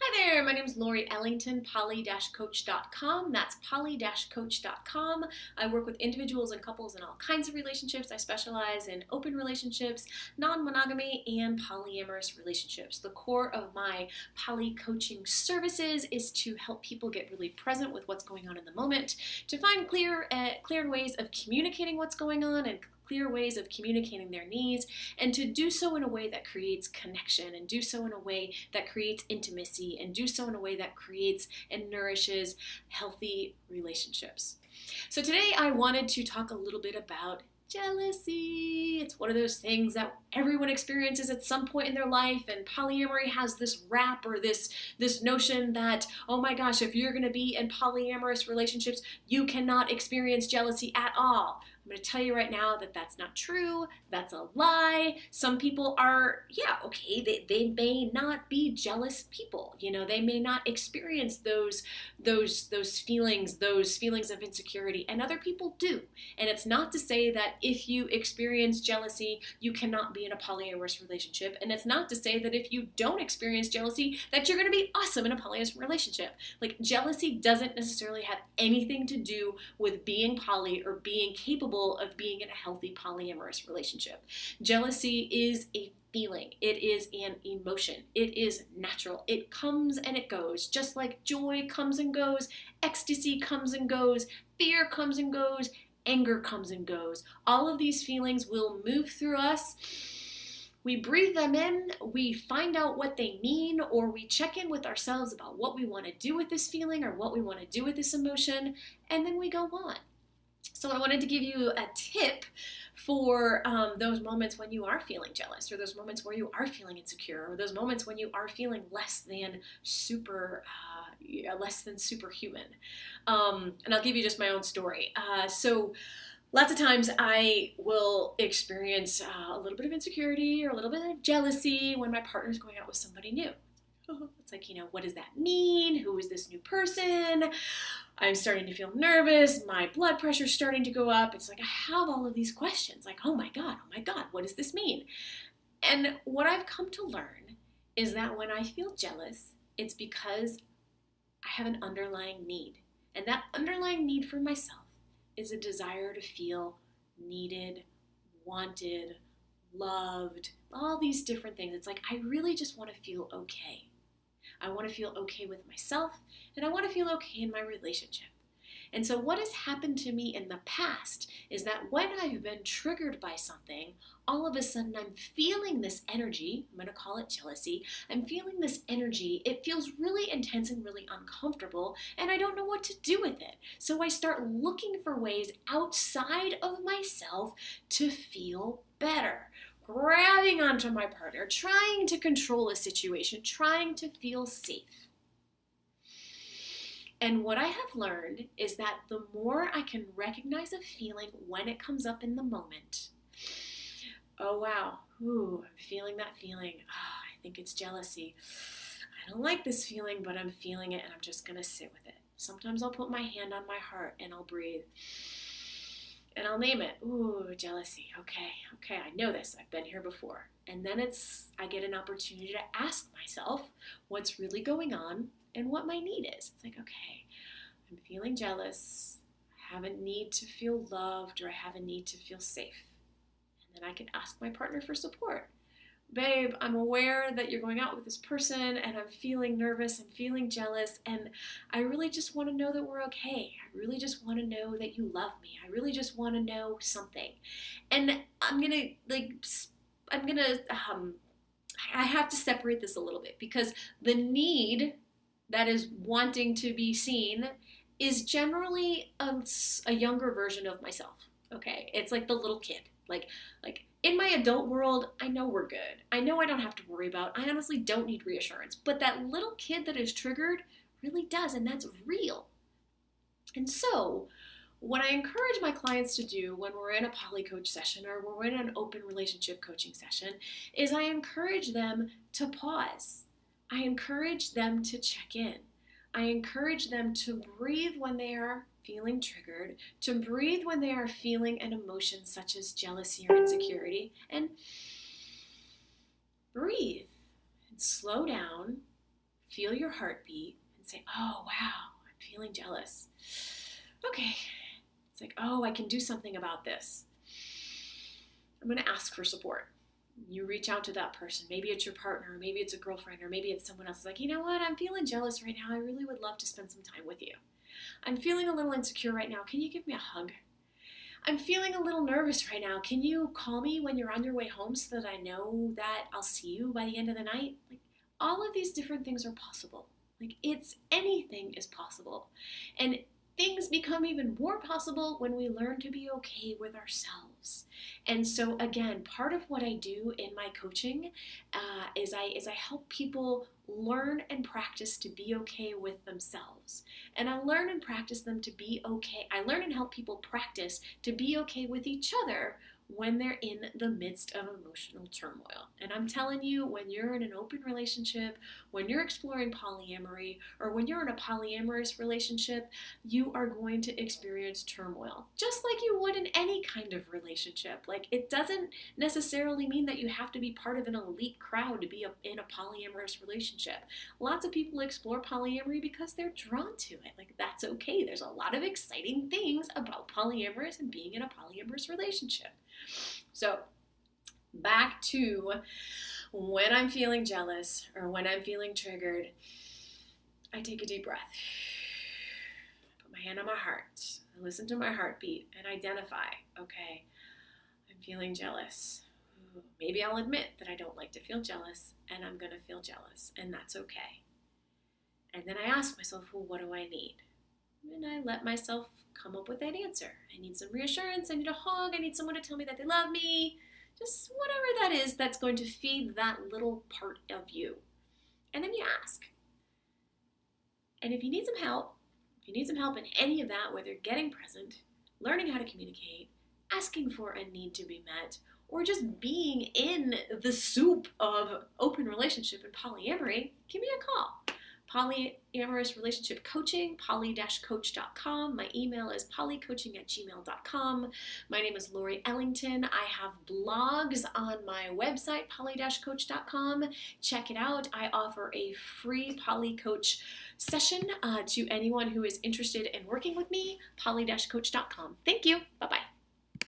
Hi there, my name is Laurie Ellington, poly-coach.com. That's poly-coach.com. I work with individuals and couples in all kinds of relationships. I specialize in open relationships, non-monogamy, and polyamorous relationships. The core of my poly coaching services is to help people get really present with what's going on in the moment, to find clear ways of communicating what's going on and clear ways of communicating their needs, and to do so in a way that creates connection, and do so in a way that creates intimacy, and do so in a way that creates and nourishes healthy relationships. So today I wanted to talk a little bit about jealousy. It's one of those things that everyone experiences at some point in their life, and polyamory has this rap or this notion that, oh my gosh, if you're going to be in polyamorous relationships, you cannot experience jealousy at all. I'm going to tell you right now that that's not true. That's a lie. Some people are, they may not be jealous people. They may not experience those feelings of insecurity, and other people do. And it's not to say that if you experience jealousy, you cannot be in a polyamorous relationship. And it's not to say that if you don't experience jealousy, that you're going to be awesome in a polyamorous relationship. Like, jealousy doesn't necessarily have anything to do with being poly or being capable of being in a healthy polyamorous relationship. Jealousy is a feeling. It is an emotion. It is natural. It comes and it goes. Just like joy comes and goes, ecstasy comes and goes, fear comes and goes, anger comes and goes. All of these feelings will move through us. We breathe them in, we find out what they mean, or we check in with ourselves about what we want to do with this feeling or what we want to do with this emotion, and then we go on. So I wanted to give you a tip for those moments when you are feeling jealous, or those moments where you are feeling insecure, or those moments when you are feeling less than superhuman. And I'll give you just my own story. So lots of times I will experience a little bit of insecurity or a little bit of jealousy when my partner's going out with somebody new. It's like, what does that mean? Who is this new person? I'm starting to feel nervous. My blood pressure's starting to go up. It's like I have all of these questions. Like, oh my God, what does this mean? And what I've come to learn is that when I feel jealous, it's because I have an underlying need. And that underlying need for myself is a desire to feel needed, wanted, loved, all these different things. It's like I really just want to feel okay. I want to feel okay with myself, and I want to feel okay in my relationship. And so what has happened to me in the past is that when I've been triggered by something, all of a sudden I'm feeling this energy. I'm going to call it jealousy. I'm feeling this energy. It feels really intense and really uncomfortable, and I don't know what to do with it. So I start looking for ways outside of myself to feel better. Grabbing onto my partner, trying to control a situation, trying to feel safe. And what I have learned is that the more I can recognize a feeling when it comes up in the moment, oh wow, I'm feeling that feeling. I think it's jealousy. I don't like this feeling, but I'm feeling it, and I'm just going to sit with it. Sometimes I'll put my hand on my heart and I'll breathe. And I'll name it. Ooh, jealousy. Okay, I know this. I've been here before. And then I get an opportunity to ask myself what's really going on and what my need is. It's like, okay, I'm feeling jealous. I have a need to feel loved, or I have a need to feel safe. And then I can ask my partner for support. Babe, I'm aware that you're going out with this person, and I'm feeling nervous, I'm feeling jealous, and I really just want to know that we're okay. I really just want to know that you love me. I really just want to know something. And I have to separate this a little bit, because the need that is wanting to be seen is generally a younger version of myself. Okay, it's like the little kid. Like in my adult world, I know we're good. I know I don't have to worry about. I honestly don't need reassurance. But that little kid that is triggered really does, and that's real. And so, what I encourage my clients to do when we're in a poly coach session or when we're in an open relationship coaching session is I encourage them to pause. I encourage them to check in. I encourage them to breathe when they are feeling triggered, to breathe when they are feeling an emotion such as jealousy or insecurity, and breathe and slow down, feel your heartbeat and say, oh, wow, I'm feeling jealous. Okay. It's like, oh, I can do something about this. I'm going to ask for support. You reach out to that person. Maybe it's your partner, or maybe it's a girlfriend, or maybe it's someone else. It's like, you know what? I'm feeling jealous right now. I really would love to spend some time with you. I'm feeling a little insecure right now. Can you give me a hug? I'm feeling a little nervous right now. Can you call me when you're on your way home so that I know that I'll see you by the end of the night? Like, all of these different things are possible. Like, anything is possible. And things become even more possible when we learn to be okay with ourselves. And so again, part of what I do in my coaching is I help people learn and practice to be okay with themselves. And I learn and practice them to be okay. I learn and help people practice to be okay with each other when they're in the midst of emotional turmoil. And I'm telling you, when you're in an open relationship, when you're exploring polyamory, or when you're in a polyamorous relationship, you are going to experience turmoil, just like you would in any kind of relationship. Like, it doesn't necessarily mean that you have to be part of an elite crowd to be in a polyamorous relationship. Lots of people explore polyamory because they're drawn to it. Like, that's okay. There's a lot of exciting things about polyamorous and being in a polyamorous relationship. So, back to when I'm feeling jealous or when I'm feeling triggered, I take a deep breath. Put my hand on my heart. I listen to my heartbeat and identify, okay, I'm feeling jealous. Maybe I'll admit that I don't like to feel jealous, and I'm going to feel jealous, and that's okay. And then I ask myself, well, what do I need? And I let myself come up with that answer. I need some reassurance. I need a hug. I need someone to tell me that they love me. Just whatever that is that's going to feed that little part of you. And then you ask. And if you need some help in any of that, whether getting present, learning how to communicate, asking for a need to be met, or just being in the soup of open relationship and polyamory, give me a call. Polyamorous Relationship Coaching, poly-coach.com. My email is polycoaching@gmail.com. My name is Laurie Ellington. I have blogs on my website, poly-coach.com. Check it out. I offer a free Poly Coach session to anyone who is interested in working with me, poly-coach.com. Thank you. Bye-bye.